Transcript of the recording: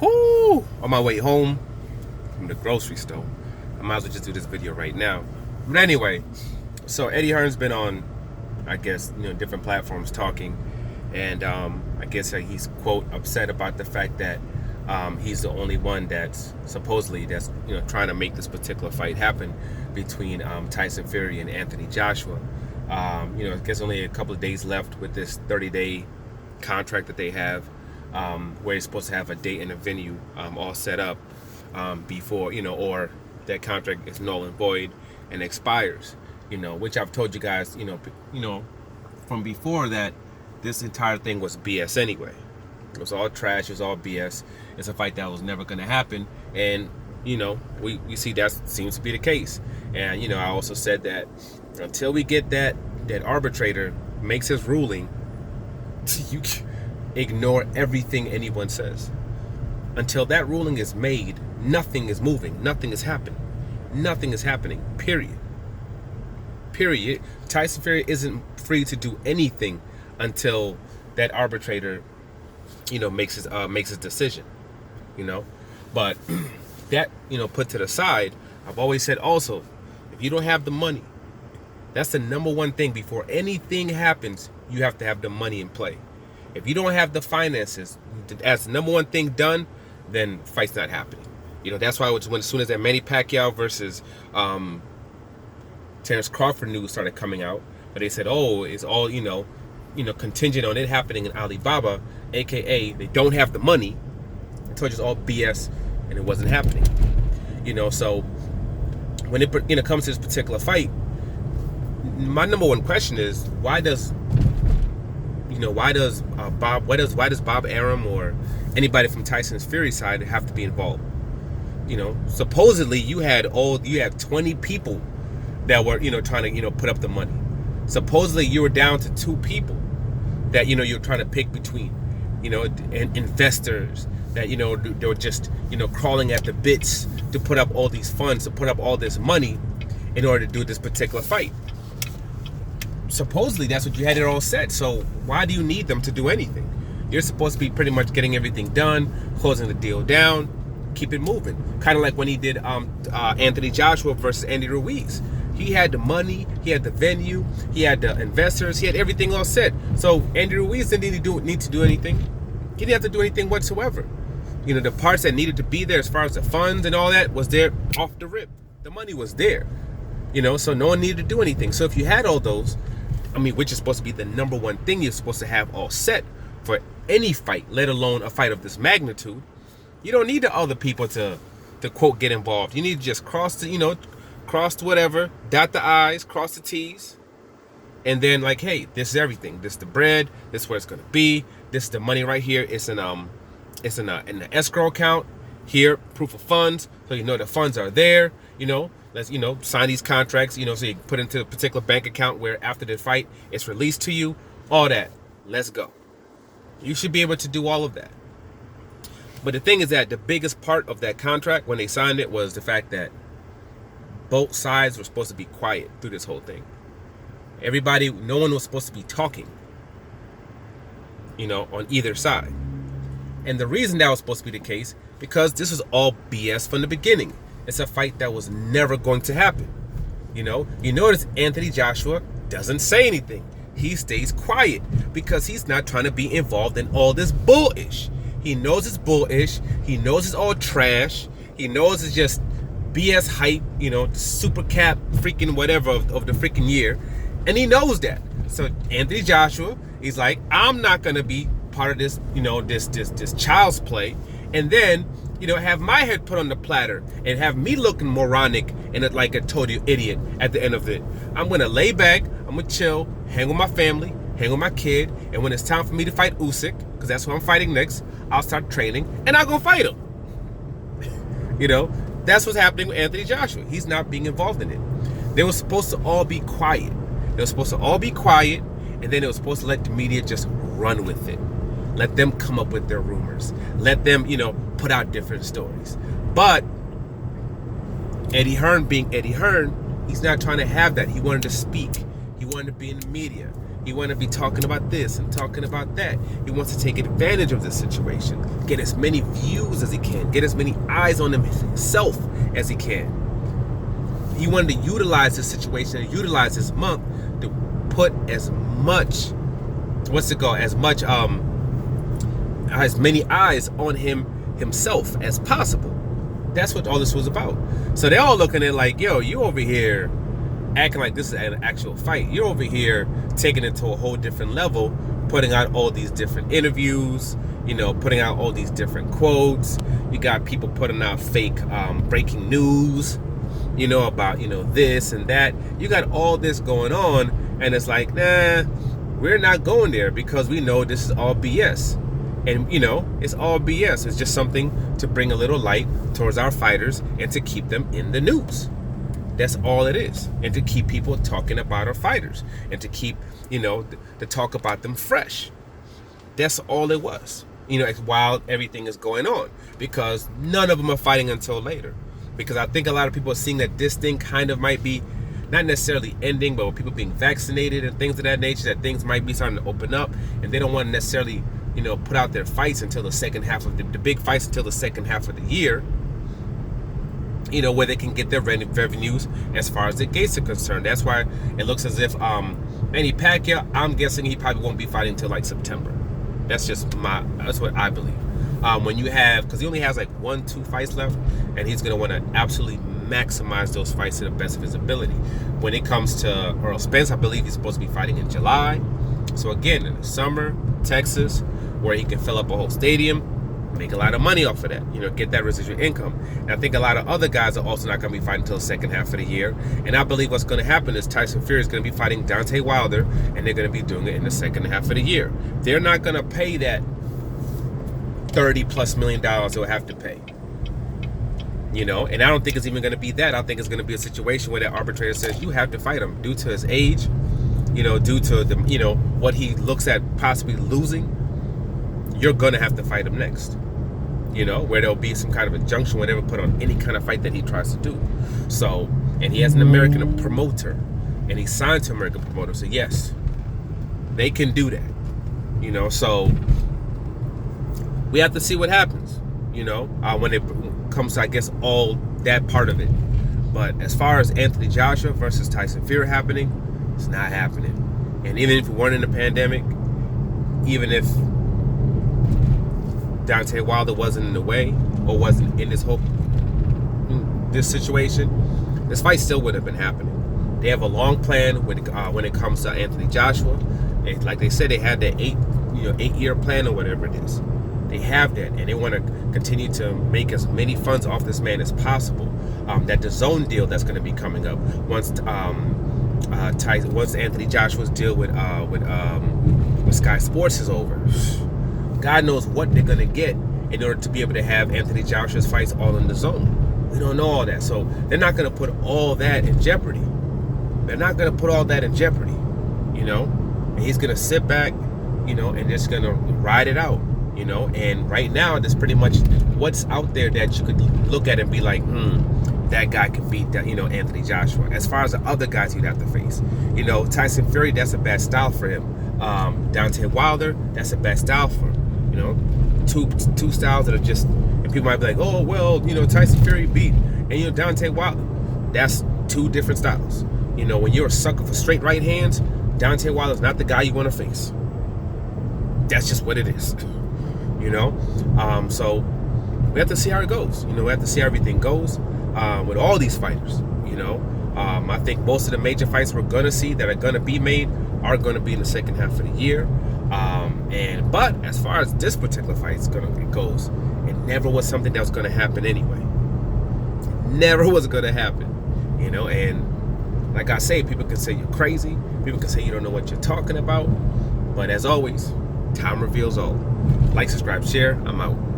Whoo! On my way home from the grocery store. I might as well just do this video right now. But anyway, so Eddie Hearn's been on, I guess, different platforms talking, and I guess he's quote upset about the fact that he's the only one that's supposedly trying to make this particular fight happen between Tyson Fury and Anthony Joshua. I guess only a couple of days left with this 30-day contract that they have, where he's supposed to have a date and a venue all set up before, or that contract is null and void and expires. Which I've told you guys, from before that this entire thing was BS anyway. It was all trash. It was all BS. It's a fight that was never going to happen, and we see that seems to be the case. And I also said that until we get that arbitrator makes his ruling, you ignore everything anyone says. Until that ruling is made, nothing is moving, nothing is happening. Nothing is happening. Period. Tyson Fury isn't free to do anything until that arbitrator makes his decision. But that put to the side, I've always said also, if you don't have the money, that's the number one thing. Before anything happens, you have to have the money in play. If you don't have the finances as the number one thing done, then fight's not happening. That's why as soon as that Manny Pacquiao versus Terrence Crawford news started coming out, but they said, oh, it's all contingent on it happening in Alibaba, aka they don't have the money. I told you it's all BS, and it wasn't happening. So when it comes to this particular fight, my number one question is, why does Bob Arum or anybody from Tyson's Fury side have to be involved? Supposedly you had 20 people that were trying to put up the money. Supposedly you were down to 2 people that you're trying to pick between, and investors that they were just crawling at the bits to put up all these funds, to put up all this money in order to do this particular fight. Supposedly that's what you had it all set. So why do you need them to do anything? You're supposed to be pretty much getting everything done, closing the deal down, keep it moving. Kind of like when he did Anthony Joshua versus Andy Ruiz. He had the money, he had the venue, he had the investors, he had everything all set. So Andy Ruiz didn't need to do anything. He didn't have to do anything whatsoever. The parts that needed to be there as far as the funds and all that was there off the rip. The money was there. So no one needed to do anything. So if you had all those, which is supposed to be the number one thing you're supposed to have all set for any fight, let alone a fight of this magnitude, you don't need the other people to quote get involved. You need to just cross whatever, dot the I's, cross the T's, and then hey, this is everything. This is the bread. This is where it's gonna be. This is the money right here. It's in the escrow account here, proof of funds, so the funds are there. Let's sign these contracts. So you put into a particular bank account where after the fight it's released to you. All that. Let's go. You should be able to do all of that. But the thing is that the biggest part of that contract when they signed it was the fact that both sides were supposed to be quiet through this whole thing. No one was supposed to be talking, on either side. And the reason that was supposed to be the case, because this was all BS from the beginning. It's a fight that was never going to happen. You notice Anthony Joshua doesn't say anything. He stays quiet because he's not trying to be involved in all this bullish. He knows it's bullish. He knows it's all trash. He knows it's just BS hype, the super cap freaking whatever of the freaking year. And he knows that. So Anthony Joshua, he's like, I'm not going to be part of this, this child's play. And then, have my head put on the platter and have me looking moronic and like a total idiot at the end of it. I'm going to lay back. I'm going to chill, hang with my family, hang with my kid. And when it's time for me to fight Usyk, because that's who I'm fighting next, I'll start training and I'll go fight him. That's what's happening with Anthony Joshua. He's not being involved in it. They were supposed to all be quiet. And then they were supposed to let the media just run with it. Let them come up with their rumors. Let them, put out different stories. But Eddie Hearn being Eddie Hearn, he's not trying to have that. He wanted to speak. He wanted to be in the media. He want to be talking about this and talking about that. He wants to take advantage of this situation, get as many views as he can, get as many eyes on himself as he can. He wanted to utilize this situation and utilize this month to put as much, as many eyes on himself as possible. That's what all this was about. So they're all looking at it like, yo, you over here acting like this is an actual fight. You're over here taking it to a whole different level, putting out all these different interviews, putting out all these different quotes. You got people putting out fake breaking news, about, this and that. You got all this going on, and it's like, nah, we're not going there because we know this is all BS. And, it's all BS. It's just something to bring a little light towards our fighters and to keep them in the news. That's all it is. And to keep people talking about our fighters and to keep, to talk about them fresh. That's all it was, while everything is going on, because none of them are fighting until later. Because I think a lot of people are seeing that this thing kind of might be not necessarily ending, but with people being vaccinated and things of that nature, that things might be starting to open up, and they don't want to necessarily, put out their fights until the second half of the big fights until the second half of the year. Where they can get their revenues as far as the gates are concerned. That's why it looks as if Manny Pacquiao, I'm guessing he probably won't be fighting until like September. That's what I believe. When you have, because he only has like 1-2 fights left, and he's going to want to absolutely maximize those fights to the best of his ability. When it comes to Earl Spence, I believe he's supposed to be fighting in July. So again, in the summer, Texas, where he can fill up a whole stadium, make a lot of money off of that, get that residual income. And I think a lot of other guys are also not going to be fighting until the second half of the year. And I believe what's going to happen is Tyson Fury is going to be fighting Deontay Wilder, and they're going to be doing it in the second half of the year. They're not going to pay that $30+ million they'll have to pay. And I don't think it's even going to be that. I think it's going to be a situation where the arbitrator says you have to fight him due to his age, due to the, what he looks at possibly losing. You're going to have to fight him next. Where there'll be some kind of injunction whenever put on any kind of fight that he tries to do. So, and he has an American promoter, and he signed to American promoter. So yes, they can do that. So we have to see what happens, when it comes to, I guess, all that part of it. But as far as Anthony Joshua versus Tyson Fury happening, it's not happening. And even if we weren't in a pandemic, even if Deontay Wilder wasn't in the way or wasn't in this situation, this fight still would have been happening. They have a long plan when it comes to Anthony Joshua. And like they said, they had that 8-year plan or whatever it is. They have that, and they want to continue to make as many funds off this man as possible. That DAZN deal that's going to be coming up once Anthony Joshua's deal with Sky Sports is over. God knows what they're going to get in order to be able to have Anthony Joshua's fights all in DAZN. We don't know all that. So they're not going to put all that in jeopardy. They're not going to put all that in jeopardy, And he's going to sit back, and just going to ride it out, And right now, there's pretty much what's out there that you could look at and be like, that guy can beat that, Anthony Joshua. As far as the other guys he'd have to face, Tyson Fury, that's a bad style for him. Deontay Wilder, that's a bad style for him. Two styles that are just, and people might be like, oh well, Tyson Fury beat, and Deontay Wilder. That's two different styles. When you're a sucker for straight right hands, Deontay Wilder's not the guy you want to face. That's just what it is. So we have to see how it goes. We have to see how everything goes with all these fighters. I think most of the major fights we're gonna see that are gonna be made are gonna be in the second half of the year. But as far as this particular fight goes, it never was something that was gonna happen anyway. Never was gonna happen. And like I say, people can say you're crazy. People can say you don't know what you're talking about. But as always, time reveals all. Like, subscribe, share. I'm out.